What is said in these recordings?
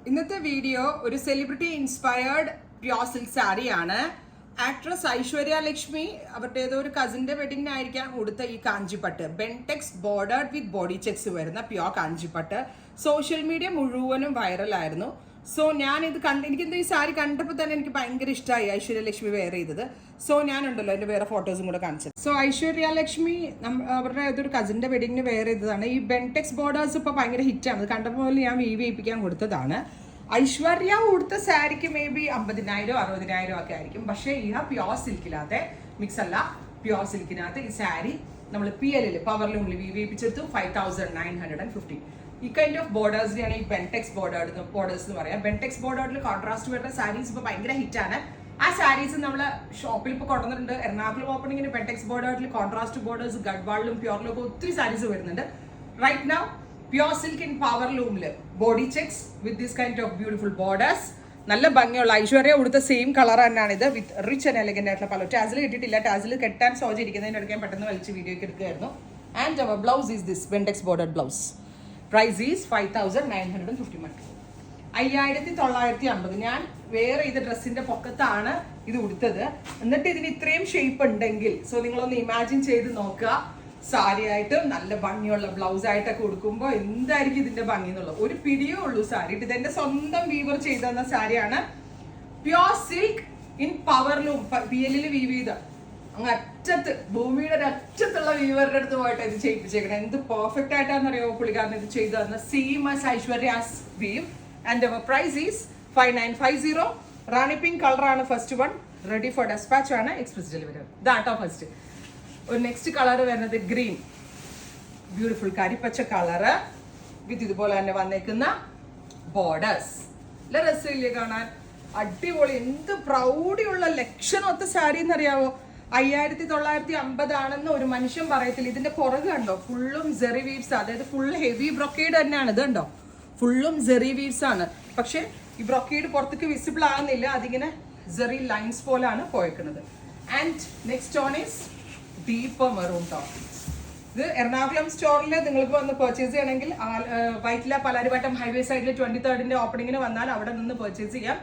ഇന്നത്തെ വീഡിയോ ഒരു celebrity inspired pure silk സാരിയാണ്. ആക്ട്രസ് ഐശ്വര്യ ലക്ഷ്മി അവരുടെ ഏതോ ഒരു കസിന്റെ വെഡിങ്ങിനായിരിക്കാം ഉടുത്ത ഈ കാഞ്ചിപ്പട്ട്, ബെൻടെക്സ് ബോർഡേഡ് വിത്ത് ബോഡി ചെക്സ് വരുന്ന പ്യോർ കാഞ്ചിപ്പട്ട് സോഷ്യൽ മീഡിയ മുഴുവനും വൈറലായിരുന്നു. സോ ഞാൻ ഇത് എനിക്കെന്താ ഈ സാരി കണ്ടപ്പോൾ തന്നെ എനിക്ക് ഭയങ്കര ഇഷ്ടമായി ഐശ്വര്യ ലക്ഷ്മി വെയർ ചെയ്തത്. സോ ഞാനുണ്ടല്ലോ എൻ്റെ വേറെ ഫോട്ടോസും കൂടെ കാണിച്ചത്. സോ ഐശ്വര്യ ലക്ഷ്മി അവരുടെ ഏതൊരു കസിന്റെ വെഡിങ്ങിന് വെയർ ചെയ്തതാണ്. ഈ ബെൻടെക്സ് ബോർഡേഴ്സ് ഇപ്പോൾ ഭയങ്കര ഹിറ്റാണ്. കണ്ടപ്പോൾ ഞാൻ വീവിയിപ്പിക്കാൻ കൊടുത്തതാണ്. ഐശ്വര്യ ഉടുത്ത സാരിക്ക് മേ ബി 50,000 60,000 ഒക്കെ ആയിരിക്കും. പക്ഷേ ഈ പ്യോർ സിൽക്കിനകത്തെ മിക്സ് അല്ല, പ്യോർ സിൽക്കിനകത്ത് ഈ സാരി നമ്മൾ PL പവർലൂമിൽ വീവിയിപ്പിച്ചെടുത്തു 5,950. ഈ കൈൻഡ് ഓഫ് ബോർഡേഴ്സിനെയാണ് ഈ ബെൻടെക്സ് ബോർഡേഴ്സ് എന്ന് പറയാം. ബെൻടെക്സ് ബോർഡേർഡിൽ കോൺട്രാസ്റ്റ് വരുന്ന സാരീസ് ഇപ്പോൾ ഭയങ്കര ഹിറ്റാണ്. ആ സാരീസ് നമ്മൾ ഷോപ്പിൽ ഇപ്പോൾ കൊണ്ടുവന്നിട്ടുണ്ട്. എറണാകുളം ഓപ്പണിങ്ങിന് ബെൻടെക്സ് ബോർഡേർഡിൽ കോൺട്രാസ്റ്റ് ബോർഡേഴ്സ് ഗഡ്വാളിലും പ്യോറിലും ഒക്കെ ഒത്തിരി സാരീസ് വരുന്നുണ്ട്. Right now pure silk in പവർലൂമിൽ body checks with this kind of beautiful borders. നല്ല ഭംഗിയുള്ള ഐശ്വര്യ ഉടുത്ത സെയിം കളർ തന്നെയാണ് ഇത്, വിത്ത് റിച്ച് ആൻഡ് എലഗന്റ് ആയിട്ടുള്ള പല. ടാസിൽ കിട്ടിയിട്ടില്ല, ടാസിൽ കെട്ടാൻ സോജി ഇരിക്കുന്നതിന് എടുക്കാൻ പെട്ടെന്ന് വലിച്ച് വീഡിയോയ്ക്ക് എടുക്കുകയായിരുന്നു. And our blouse is this Bentex bordered blouse. Price is 5,950. 5,950. ഞാൻ വേറെ ഇത് ഡ്രസ്സിന്റെ പൊക്കത്താണ് ഇത് ഉടുത്തത്. എന്നിട്ട് ഇതിന് ഇത്രയും ഷേപ്പ് ഉണ്ടെങ്കിൽ സോ നിങ്ങളൊന്ന് ഇമാജിൻ ചെയ്ത് നോക്കുക. സാരി ആയിട്ടും നല്ല ഭംഗിയുള്ള ബ്ലൗസ് ആയിട്ടൊക്കെ ഉടുക്കുമ്പോൾ എന്തായിരിക്കും ഇതിന്റെ ഭംഗി എന്നുള്ളത്. ഒരു പിടിയേ ഉള്ളൂ സാരി. ഇത് എന്റെ സ്വന്തം വീവർ ചെയ്തു തന്ന സാരിയാണ്. Pure silk in powerloom PL weave ചെയ്ത അങ്ങ് അറ്റത്ത്, ഭൂമിയുടെ ഒരു അറ്റത്തുള്ള വീവറുടെ അടുത്ത് പോയിട്ട് ഇത് ചെയ്യിപ്പിച്ചേക്കണം. എന്ത് പെർഫെക്റ്റ് ആയിട്ടാണെന്നറിയോ പുള്ളിക്കാരൻ ഇത് ചെയ്തു തന്ന. Same as Aishwarya's weave. And our price is 5,950. Rani pink കളറാണ് first one. Ready for dispatch ആണ്. Express delivery. ഇതാട്ടോ ഫസ്റ്റ്. ഒരു നെക്സ്റ്റ് കളർ വരുന്നത് ഗ്രീൻ, ബ്യൂട്ടിഫുൾ കരിപ്പച്ച കളറ് വിത്ത് ഇതുപോലെ തന്നെ വന്നേക്കുന്ന ബോർഡേഴ്സ്. നല്ല രസമില്ലേ കാണാൻ? അടിപൊളി. എന്ത് പ്രൗഢിയുള്ള ലക്ഷണമൊത്ത സാരി എന്നറിയാവോ? 5,950 ആണെന്ന് ഒരു മനുഷ്യൻ പറയത്തില്ല. ഇതിന്റെ പുറകെ കണ്ടോ, ഫുള്ളും ജെറി വീവ്സ്, അതായത് ഫുൾ ഹെവി ബ്രൊക്കേഡ് തന്നെയാണ്. ഇത് കണ്ടോ, ഫുള്ളും ജെറി വീവ്സ് ആണ്. പക്ഷെ ഈ ബ്രൊക്കേഡ് പുറത്തേക്ക് വിസിബിൾ ആകുന്നില്ല, അതിങ്ങനെ ജെറി ലൈൻസ് പോലാണ് പോയേക്കുന്നത്. And next on is deep maroon tone. ഇത് എറണാകുളം സ്റ്റോറിൽ നിങ്ങൾക്ക് വന്ന് പർച്ചേസ് ചെയ്യണമെങ്കിൽ വൈറ്റില പലാരിവട്ടം ഹൈവേ സൈഡിൽ 23rd ഓപ്പണിങ്ങിന് വന്നാൽ അവിടെ നിന്ന് പർച്ചേസ് ചെയ്യാം.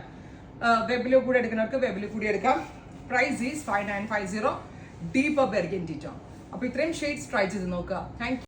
വെബിൽ കൂടി എടുക്കുന്നവർക്ക് വെബിൽ കൂടി എടുക്കാം. Price is 5,950. Deep burgundy tone. അപ്പോൾ ഇത്രയും ഷെയ്ഡ്സ് ട്രൈ ചെയ്ത് നോക്കുക. Thank U.